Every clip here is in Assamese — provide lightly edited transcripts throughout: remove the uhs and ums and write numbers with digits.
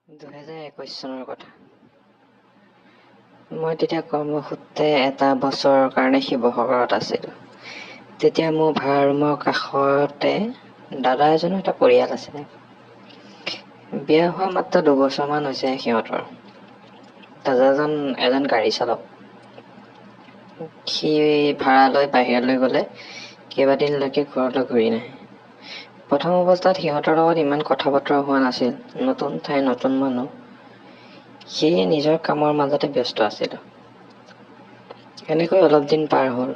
2021 চনৰ কথা। মই তেতিয়া কৰ্মসূত্ৰে এটা বছৰৰ কাৰণে শিৱসাগৰত আছিলোঁ। তেতিয়া মোৰ ভাড়া ৰুমৰ কাষতে দাদা এজনৰ এটা পৰিয়াল আছিলে। বিয়া হোৱা মাত্ৰ 2 বছৰমান হৈছে সিহঁতৰ। দাদাজন এজন গাড়ী চালক। সি ভাড়ালৈ বাহিৰলৈ গ'লে কেইবাদিনলৈকে ঘৰলৈ ঘূৰি নাহে। প্ৰথম অৱস্থাত সিহঁতৰ লগত ইমান কথা বতৰা হোৱা নাছিল। নতুন ঠাই, নতুন মানুহ। সেয়ে নিজৰ কামৰ মাজতে ব্যস্ত আছিল। এনেকৈ অলপ দিন পাৰ হ'ল।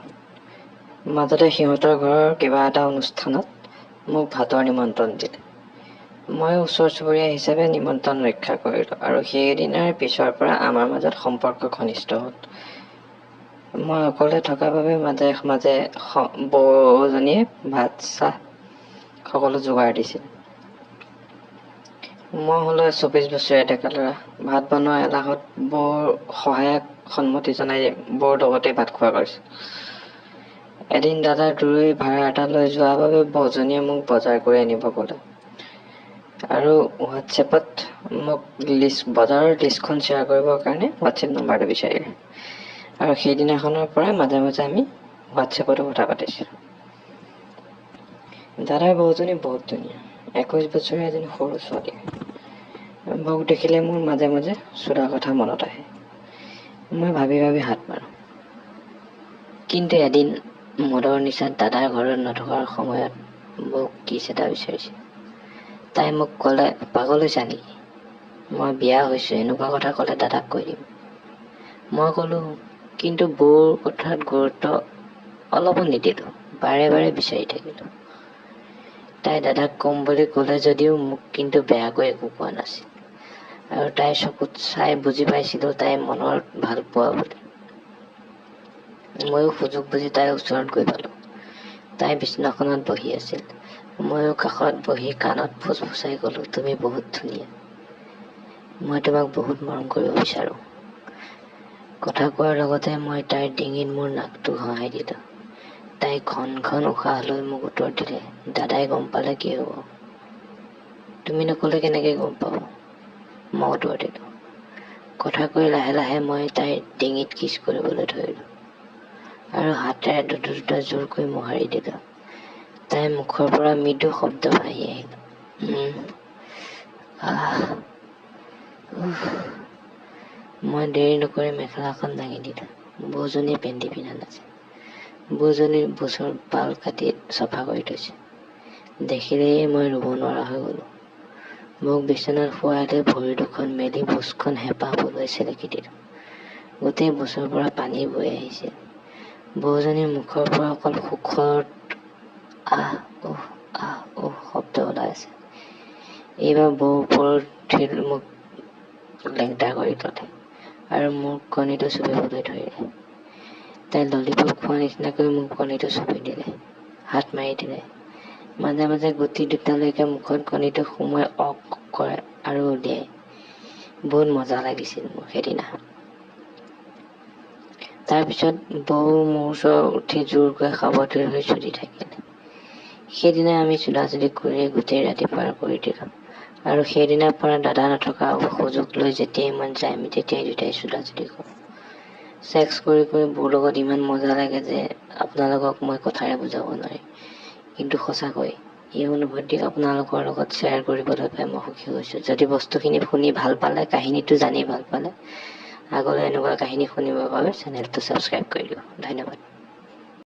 মাজতে সিহঁতৰ ঘৰৰ কিবা এটা অনুষ্ঠানত মোক ভাতৰ নিমন্ত্ৰণ দিলে। মই ওচৰ চুবুৰীয়া হিচাপে নিমন্ত্ৰণ ৰক্ষা কৰিলোঁ আৰু সেইদিনাৰ পিছৰ পৰা আমাৰ মাজত সম্পৰ্ক ঘনিষ্ঠ হ'ল। মই অকলে থকাৰ বাবে মাজে মাজে বৌজনীয়ে ভাত চাহ সকলো যোগাৰ দিছিল। মই হ'লো 24 বছৰীয়া ডেকা ল'ৰা। ভাত বনোৱা এলাহত বৌৰ সহায়ক সন্মতি জনাই বৌৰ লগতে ভাত খোৱা কৰিছোঁ। এদিন দাদাৰ দূৰৈৰ ভাড়া এটা লৈ যোৱাৰ বাবে বৌজনীয়ে মোক বজাৰ কৰি আনিব ক'লে আৰু হোৱাটছএপত মোক বজাৰৰ লিষ্টখন শ্বেয়াৰ কৰিবৰ কাৰণে হোৱাটছএপ নম্বৰটো বিচাৰিলে। আৰু সেইদিনাখনৰ পৰা মাজে মাজে আমি হোৱাটছএপতো কথা পাতিছিলোঁ। দাদাৰ বৌজনী বহুত ধুনীয়া। 21 বছৰীয়া এজনী সৰু ছোৱালী। বৌক দেখিলে মোৰ মাজে মাজে চুদা কথা মনত আহে। মই ভাবি ভাবি হাত মাৰোঁ। কিন্তু এদিন মদৰ নিচাত দাদাৰ ঘৰত নথকাৰ সময়ত বৌক কিছ এটা বিচাৰিছে। তাই মোক ক'লে, পাগল হৈছা নেকি? মই বিয়া হৈছোঁ, এনেকুৱা কথা ক'লে দাদাক কৈ দিম। মই ক'লোঁ, কিন্তু বৌৰ কথাত গুৰুত্ব অলপো নিদিলোঁ। বাৰে বাৰে বিচাৰি থাকিলোঁ। তাই দাদাক ক'ম বুলি ক'লে যদিও মোক কিন্তু বেয়াকৈ একো কোৱা নাছিল। আৰু তাইৰ চকুত চাই বুজি পাইছিলোঁ তাই মনৰ ভাল পোৱা বুলি। ময়ো সুযোগ বুজি তাইৰ ওচৰত গৈ পালোঁ। তাই বিছনাখনত বহি আছিল। ময়ো কাষত বহি কাণত ফুচফুচাই ক'লোঁ, তুমি বহুত ধুনীয়া। মই তোমাক বহুত মৰম কৰিব বিচাৰোঁ। কথা কোৱাৰ লগতে মই তাইৰ ডিঙিত মোৰ নাকটো ঘঁহাই দিলোঁ। তাই ঘন ঘন উশাহ লৈ মোক উত্তৰ দিলে, দাদাই গম পালে কি হ'ব? তুমি নক'লে কেনেকৈ গম পাব? মই উত্তৰ দিলোঁ। কথা কৈ লাহে লাহে মই তাইৰ ডিঙিত কিছ কৰিবলৈ ধৰিলোঁ আৰু হাতেৰে দুটা জোৰকৈ মোহাৰি দিলোঁ। তাইৰ মুখৰ পৰা মৃদু শব্দ ভাহি আহিল। মই দেৰি নকৰি মেখেলাখন দাঙি দিলোঁ। বৌজনীয়ে পেন্টি পিন্ধা নাছিল। বৌজনীৰ বুচৰ বাল কাটি চফা কৰি থৈছে। দেখিলেই মই ৰুব নোৱাৰা হৈ গ'লোঁ। মোক বিচনাত শুৱাই লৈ ভৰি দুখন মেলি বুচখন হেঁপাহ পলুৱাই চেলেকি দিলোঁ। গোটেই বুচৰ পৰা পানী বৈ আহিছিল। বৌজনীৰ মুখৰ পৰা অকল সুখত আহ উহ শব্দ ওলাই আছে। এইবাৰ বৌৰ ওপৰত উঠি মোক লেংটা কৰি ল'লে আৰু মোৰ কণীটো চুপিবলৈ ধৰিলে। তাই ললিপপ খোৱা নিচিনাকৈ মোক কণীটো চুপি দিলে, হাত মাৰি দিলে। মাজে মাজে গুটি দুটালৈকে মুখত কণীটো সোমোৱাই অক কৰে আৰু উলিয়াই। বহুত মজা লাগিছিল মোৰ সেইদিনা। তাৰপিছত বৌ মোৰ ওচৰত উঠি জোৰকৈ সাৱটি হৈ চুটি থাকিলে। সেইদিনা আমি চুদাচুদি কৰি গোটেই ৰাতি পাৰ কৰি দিলোঁ আৰু সেইদিনাৰ পৰা দাদা নথকা সুযোগ লৈ যেতিয়াই মন যায় আমি তেতিয়াই দুটাই চুদাচুদি কৰোঁ। ছেক্স কৰি কৰি বৌৰ লগত ইমান মজা লাগে যে আপোনালোকক মই কথাৰে বুজাব নোৱাৰিম। কিন্তু সঁচাকৈ এই অনুভূতি আপোনালোকৰ লগত শ্বেয়াৰ কৰিবলৈ পাই মই সুখী হৈছোঁ। যদি বস্তুখিনি শুনি ভাল পালে, কাহিনীটো জানি ভাল পালে, আগলৈ এনেকুৱা কাহিনী শুনিবৰ বাবে চেনেলটো ছাবস্ক্ৰাইব কৰি দিব। ধন্যবাদ।